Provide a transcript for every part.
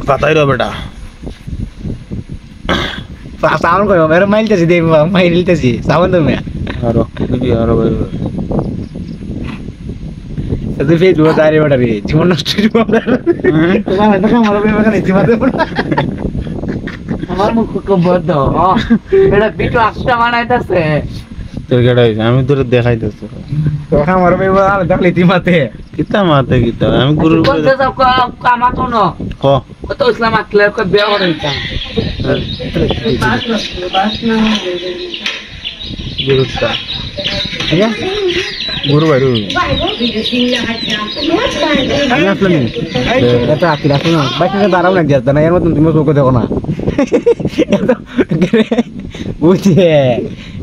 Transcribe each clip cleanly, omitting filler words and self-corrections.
পাতাই রে বেটা সাউন্ড কই মেরে মাইলতেছি দেই মাইলতেছি সাউন্ড দে আরো দিবি আরো ভাই তুই ফেসবুক দাঁড়ি বেটা রে জীবন নষ্ট জীবন তোমার দেখা মারো বেবা নেই জীবন আমার মুখ খুব বড় এটা বিটু আস্তা বানাইতাছে তোর কেডা হইছে আমি তোর দেখাইতেছি দেখা মারো বেবা দেখলি তিমাতে কিতা মাতে কিতা আমি গুরু কোন দেশ কামাতো না ক কত ইসলাম আতলে কো বিয়া হইতা গুরুটা ঠিক আছে গুরু বাইরু আমি আসলাম এটা আকিরা শুনো বাইরে দাঁড়াও না যেত না এর মতন তুমি চোখ দেখো না বুঝছে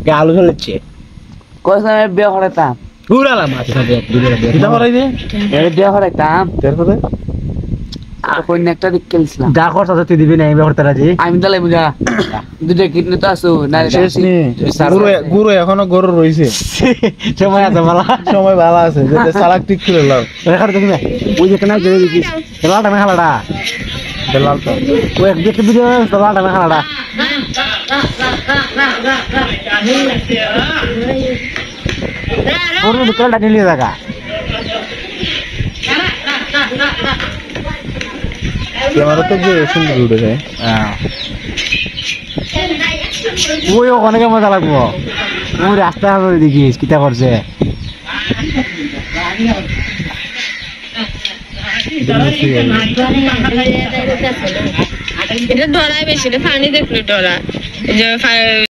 গালু চলেছে কইছে বিয়া হইতা উড়ালা মাছ না দুলে কিতা করাই দে এর বিয়া হইতা তারপরে আর কোন একটা দেখছিলাম যা খরচ আছে তুই দিবি না আমি করতে রাজি আমি তাহলে বুঝা দুটো কিডনি তো আসো না শেষ নি গুরু এখনো গরু রইছে সময় আছে ভালো সময় ভালো আছে যেতে সালাক ঠিক করে লাও রেকর্ড দেখি না ওই যে কেন জেনে দিছিস খেলাটা না খেলাটা দেলাল তো ওই এক দেখতে ভিডিও খেলাটা না খেলাটা ওর খেলাটা নিয়ে দেখা ক্যামেরা তো যে সুন্দর উঠে যায় ওই অনেক মজা লাগবো ওই রাস্তা দেখিস কিতা করছে এটা ধরায় বেশি পানি দেখলো ডরা